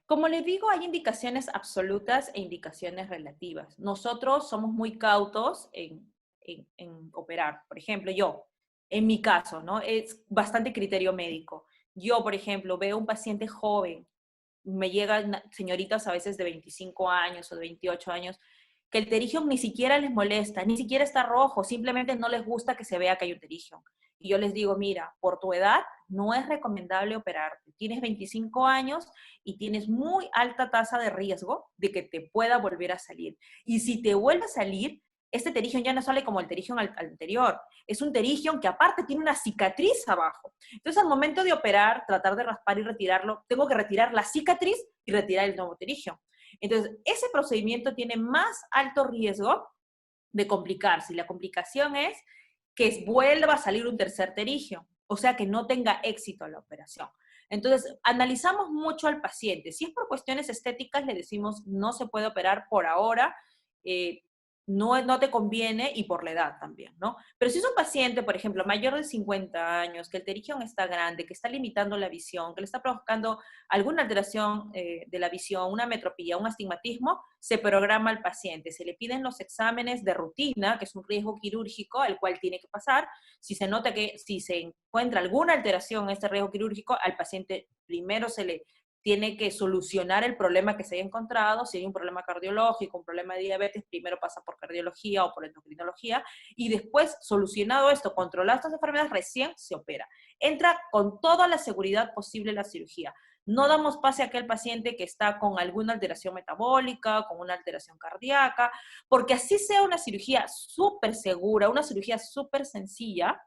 Como les digo, hay indicaciones absolutas e indicaciones relativas. Nosotros somos muy cautos en operar. Por ejemplo, en mi caso, ¿no? Es bastante criterio médico. Yo, por ejemplo, veo un paciente joven, me llegan señoritas a veces de 25 años o de 28 años, que el pterigium ni siquiera les molesta, ni siquiera está rojo, simplemente no les gusta que se vea que hay un pterigium. Y yo les digo, mira, por tu edad no es recomendable operarte. Tienes 25 años y tienes muy alta tasa de riesgo de que te pueda volver a salir. Y si te vuelve a salir, este terigion ya no sale como el terigion anterior, es un terigion que aparte tiene una cicatriz abajo. Entonces al momento de operar, tratar de raspar y retirarlo, tengo que retirar la cicatriz y retirar el nuevo terigion. Entonces ese procedimiento tiene más alto riesgo de complicarse, y la complicación es que vuelva a salir un tercer terigion, o sea que no tenga éxito la operación. Entonces, analizamos mucho al paciente. Si es por cuestiones estéticas, le decimos no se puede operar por ahora, no te conviene, y por la edad también, ¿no? Pero si es un paciente, por ejemplo, mayor de 50 años, que el terigion está grande, que está limitando la visión, que le está provocando alguna alteración de la visión, una metropía, un astigmatismo, se programa al paciente, se le piden los exámenes de rutina, que es un riesgo quirúrgico al cual tiene que pasar. Si se nota que, si se encuentra alguna alteración en este riesgo quirúrgico, al paciente primero se le tiene que solucionar el problema que se haya encontrado. Si hay un problema cardiológico, un problema de diabetes, primero pasa por cardiología o por endocrinología, y después, solucionado esto, controlado estas enfermedades, recién se opera. Entra con toda la seguridad posible la cirugía. No damos pase a aquel paciente que está con alguna alteración metabólica, con una alteración cardíaca, porque así sea una cirugía súper segura, una cirugía súper sencilla,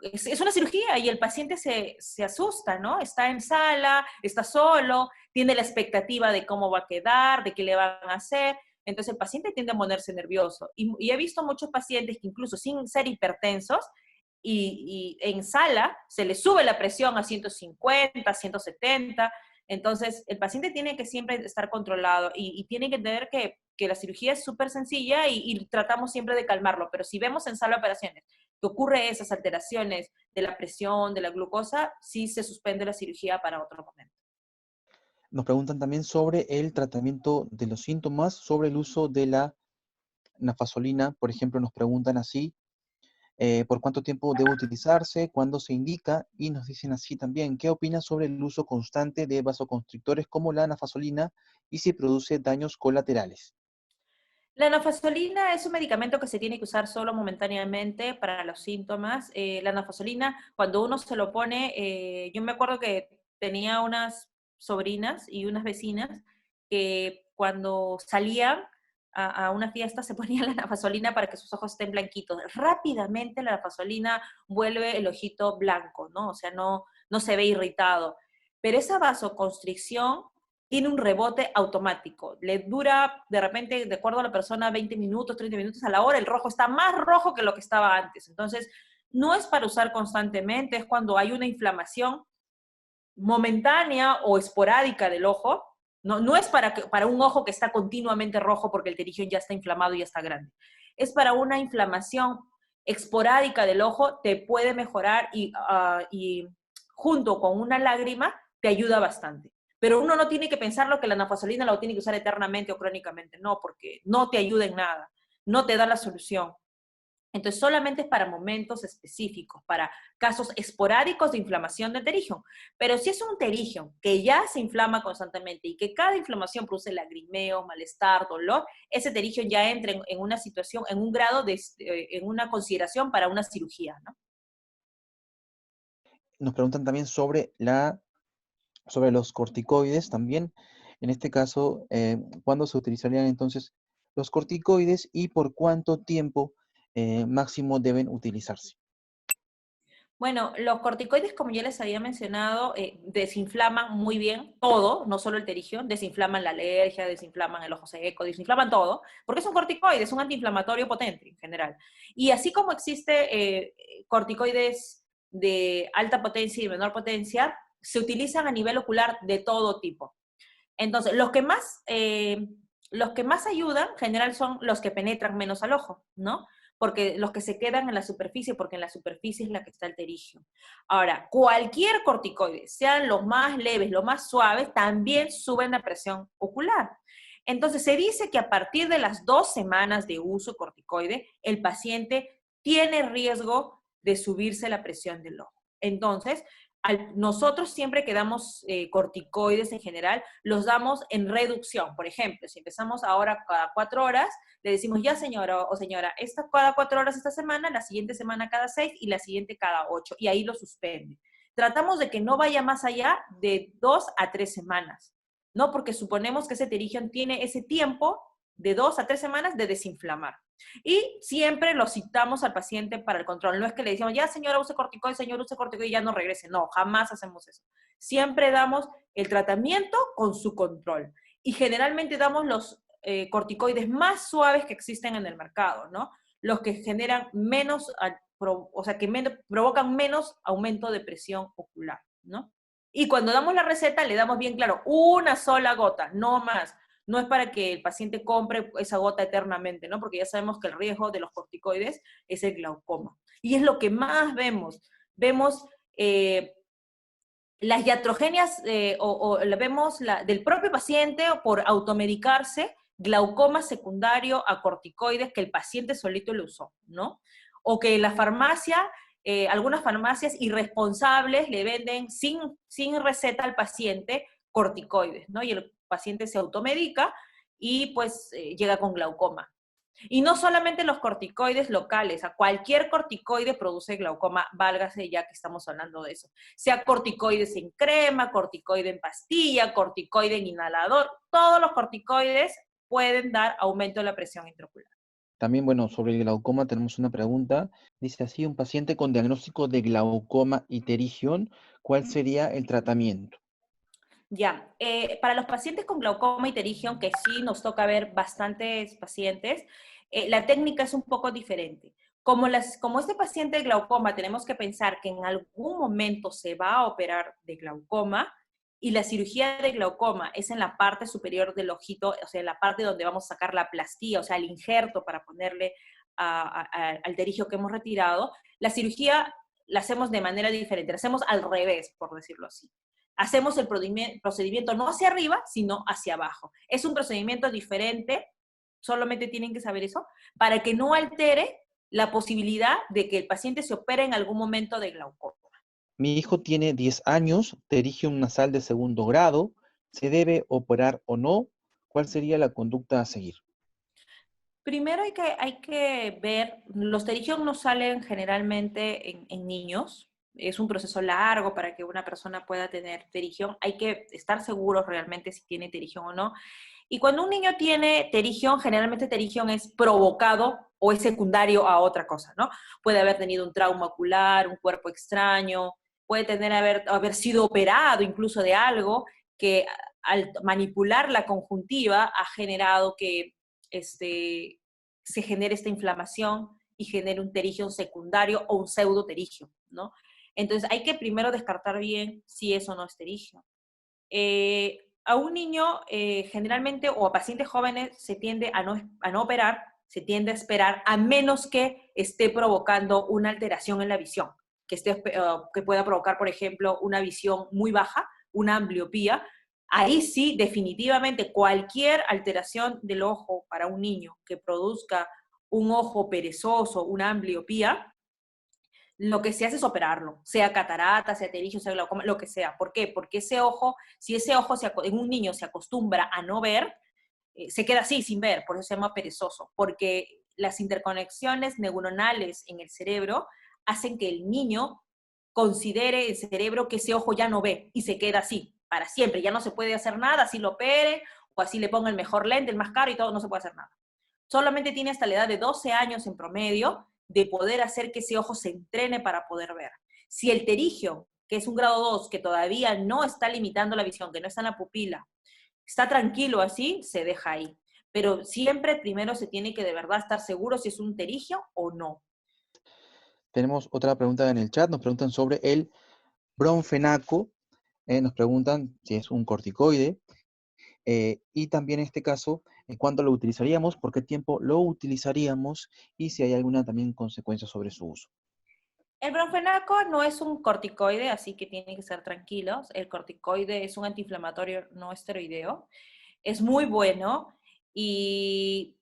es una cirugía y el paciente se asusta, ¿no? Está en sala, está solo, tiene la expectativa de cómo va a quedar, de qué le van a hacer. Entonces el paciente tiende a ponerse nervioso. Y he visto muchos pacientes que incluso sin ser hipertensos, y en sala se le sube la presión a 150, 170. Entonces el paciente tiene que siempre estar controlado, y tiene que entender que la cirugía es súper sencilla, y tratamos siempre de calmarlo. Pero si vemos en sala de operaciones que ocurre esas alteraciones de la presión, de la glucosa, sí se suspende la cirugía para otro momento. Nos preguntan también sobre el tratamiento de los síntomas, sobre el uso de la nafasolina. Por ejemplo, nos preguntan así, por cuánto tiempo debe utilizarse, cuándo se indica, y nos dicen así también, ¿qué opinas sobre el uso constante de vasoconstrictores como la nafasolina y si produce daños colaterales? La nafasolina es un medicamento que se tiene que usar solo momentáneamente para los síntomas. La nafasolina, cuando uno se lo pone, yo me acuerdo que tenía unas sobrinas y unas vecinas que cuando salían a una fiesta se ponían la nafasolina para que sus ojos estén blanquitos. Rápidamente la nafasolina vuelve el ojito blanco, ¿no? O sea, no se ve irritado. Pero esa vasoconstricción tiene un rebote automático. Le dura, de repente, de acuerdo a la persona, 20 minutos, 30 minutos a la hora. El rojo está más rojo que lo que estaba antes. Entonces, no es para usar constantemente, es cuando hay una inflamación momentánea o esporádica del ojo. No es para un ojo que está continuamente rojo porque el terigion ya está inflamado y ya está grande. Es para una inflamación esporádica del ojo, te puede mejorar, y junto con una lágrima te ayuda bastante. Pero uno no tiene que pensarlo que la nafasolina la tiene que usar eternamente o crónicamente, no, porque no te ayuda en nada, no te da la solución. Entonces, solamente es para momentos específicos, para casos esporádicos de inflamación del terigion. Pero si es un terigion que ya se inflama constantemente y que cada inflamación produce lagrimeo, malestar, dolor, ese terigion ya entra en una situación, en un grado, en una consideración para una cirugía, ¿no? Nos preguntan también sobre los corticoides también. En este caso, ¿cuándo se utilizarían entonces los corticoides y por cuánto tiempo máximo deben utilizarse? Bueno, los corticoides, como ya les había mencionado, desinflaman muy bien todo, no solo el terigion, desinflaman la alergia, desinflaman el ojo seco, desinflaman todo, porque es un corticoide, es un antiinflamatorio potente en general. Y así como existe corticoides de alta potencia y de menor potencia, se utilizan a nivel ocular de todo tipo. Entonces, los que más ayudan, en general, son los que penetran menos al ojo, ¿no? Porque los que se quedan en la superficie, porque en la superficie es la que está el terigion. Ahora, cualquier corticoide, sean los más leves, los más suaves, también suben la presión ocular. Entonces, se dice que a partir de las 2 semanas de uso corticoide, el paciente tiene riesgo de subirse la presión del ojo. Entonces, nosotros siempre que damos corticoides en general, los damos en reducción. Por ejemplo, si empezamos ahora cada 4 horas, le decimos, ya señora o señora, esta cada 4 horas esta semana, la siguiente semana cada 6 y la siguiente cada 8, y ahí lo suspende. Tratamos de que no vaya más allá de 2 a 3 semanas, ¿no? Porque suponemos que ese terigion tiene ese tiempo de 2 a 3 semanas de desinflamar. Y siempre lo citamos al paciente para el control. No es que le decimos, ya señora use corticoide, señor use corticoide y ya no regrese. No, jamás hacemos eso. Siempre damos el tratamiento con su control. Y generalmente damos los corticoides más suaves que existen en el mercado, ¿no? Los que generan menos, o sea, que provocan menos aumento de presión ocular, ¿no? Y cuando damos la receta, le damos bien claro, una sola gota, no más. No es para que el paciente compre esa gota eternamente, ¿no? Porque ya sabemos que el riesgo de los corticoides es el glaucoma. Y es lo que más vemos. Vemos las iatrogenias vemos del propio paciente por automedicarse, glaucoma secundario a corticoides que el paciente solito le usó, ¿no? O que la farmacia, algunas farmacias irresponsables le venden sin receta al paciente corticoides, ¿no? Y el paciente se automedica y pues llega con glaucoma. Y no solamente los corticoides locales, a cualquier corticoide produce glaucoma, válgase ya que estamos hablando de eso. Sea corticoides en crema, corticoide en pastilla, corticoide en inhalador, todos los corticoides pueden dar aumento de la presión intraocular. También, bueno, sobre el glaucoma tenemos una pregunta. Dice así, un paciente con diagnóstico de glaucoma y terigión, ¿cuál sería el tratamiento? Ya, para los pacientes con glaucoma y terigión, que sí nos toca ver bastantes pacientes, la técnica es un poco diferente. Como este paciente de glaucoma, tenemos que pensar que en algún momento se va a operar de glaucoma y la cirugía de glaucoma es en la parte superior del ojito, o sea, en la parte donde vamos a sacar la plastía, o sea, el injerto para ponerle al terigio que hemos retirado. La cirugía la hacemos de manera diferente, la hacemos al revés, por decirlo así. Hacemos el procedimiento no hacia arriba, sino hacia abajo. Es un procedimiento diferente, solamente tienen que saber eso, para que no altere la posibilidad de que el paciente se opere en algún momento de glaucoma. Mi hijo tiene 10 años, terigión nasal de segundo grado, ¿se debe operar o no? ¿Cuál sería la conducta a seguir? Primero hay que ver, los pterigios no salen generalmente en niños, es un proceso largo para que una persona pueda tener terigión, hay que estar seguros realmente si tiene terigión o no. Y cuando un niño tiene terigión, generalmente terigión es provocado o es secundario a otra cosa, ¿no? Puede haber tenido un trauma ocular, un cuerpo extraño, puede haber sido operado incluso de algo que al manipular la conjuntiva ha generado que se genere esta inflamación y genere un terigio secundario o un pseudoterigio, ¿no? Entonces hay que primero descartar bien si eso no es terigio. A un niño generalmente o a pacientes jóvenes se tiende a no operar, se tiende a esperar a menos que esté provocando una alteración en la visión, que pueda provocar, por ejemplo, una visión muy baja, una ambliopía. Ahí sí, definitivamente, cualquier alteración del ojo para un niño que produzca un ojo perezoso, una ambliopía, lo que se hace es operarlo, sea catarata, sea terigio, sea glaucoma, lo que sea. ¿Por qué? Porque ese ojo, si ese ojo en un niño se acostumbra a no ver, se queda así, sin ver, por eso se llama perezoso, porque las interconexiones neuronales en el cerebro hacen que el niño considere el cerebro que ese ojo ya no ve y se queda así, para siempre, ya no se puede hacer nada, así lo opere, o así le ponga el mejor lente, el más caro y todo, no se puede hacer nada. Solamente tiene hasta la edad de 12 años en promedio de poder hacer que ese ojo se entrene para poder ver. Si el terigio, que es un grado 2, que todavía no está limitando la visión, que no está en la pupila, está tranquilo así, se deja ahí. Pero siempre primero se tiene que de verdad estar seguro si es un terigio o no. Tenemos otra pregunta en el chat, nos preguntan sobre el bromfenaco, nos preguntan si es un corticoide, y también en este caso, ¿cuándo lo utilizaríamos? ¿Por qué tiempo lo utilizaríamos? Y si hay alguna también consecuencia sobre su uso. El bromfenaco no es un corticoide, así que tienen que ser tranquilos. El corticoide es un antiinflamatorio no esteroideo. Es muy bueno y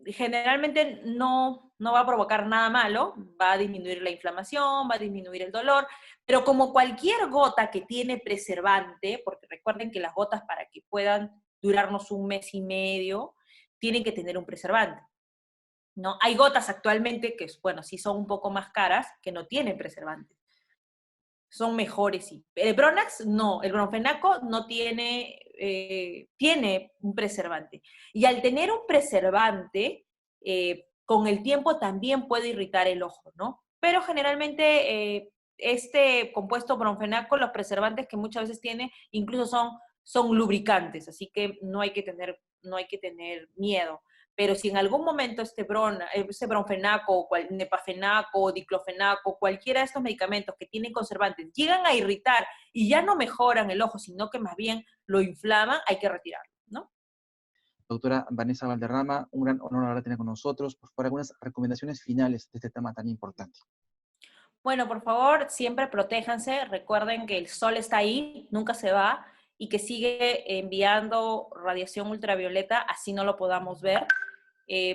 generalmente no va a provocar nada malo, va a disminuir la inflamación, va a disminuir el dolor, pero como cualquier gota que tiene preservante, porque recuerden que las gotas para que puedan durarnos un mes y medio, tienen que tener un preservante. ¿No? Hay gotas actualmente que, bueno, sí son un poco más caras, que no tienen preservantes. son mejores, sí. El Bronax no, el bromfenaco no tiene, tiene un preservante. Y al tener un preservante, con el tiempo también puede irritar el ojo, ¿no? Pero generalmente este compuesto bromfenaco, los preservantes que muchas veces tiene, incluso son lubricantes, así que no hay que tener miedo. Pero si en algún momento este bronfenaco, nepafenaco, diclofenaco, cualquiera de estos medicamentos que tienen conservantes llegan a irritar y ya no mejoran el ojo, sino que más bien lo inflaman, hay que retirarlo, ¿no? Doctora Vanessa Valderrama, un gran honor ahora tener con nosotros. Por favor, algunas recomendaciones finales de este tema tan importante. Bueno, por favor, siempre protéjanse. Recuerden que el sol está ahí, nunca se va, y que sigue enviando radiación ultravioleta, así no lo podamos ver.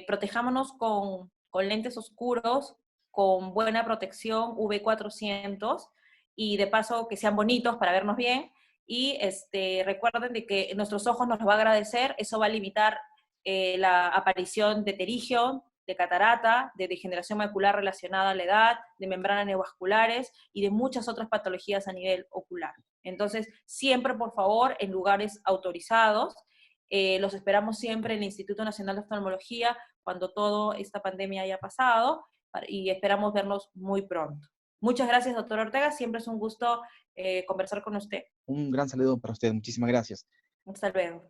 Protejámonos con lentes oscuros, con buena protección UV400, y de paso que sean bonitos para vernos bien. Y recuerden de que nuestros ojos nos lo va a agradecer, eso va a limitar la aparición de pterigio, de catarata, de degeneración macular relacionada a la edad, de membranas neovasculares y de muchas otras patologías a nivel ocular. Entonces, siempre, por favor, en lugares autorizados. Los esperamos siempre en el Instituto Nacional de Oftalmología cuando toda esta pandemia haya pasado y esperamos vernos muy pronto. Muchas gracias, doctor Ortega. Siempre es un gusto conversar con usted. Un gran saludo para usted. Muchísimas gracias. Hasta luego.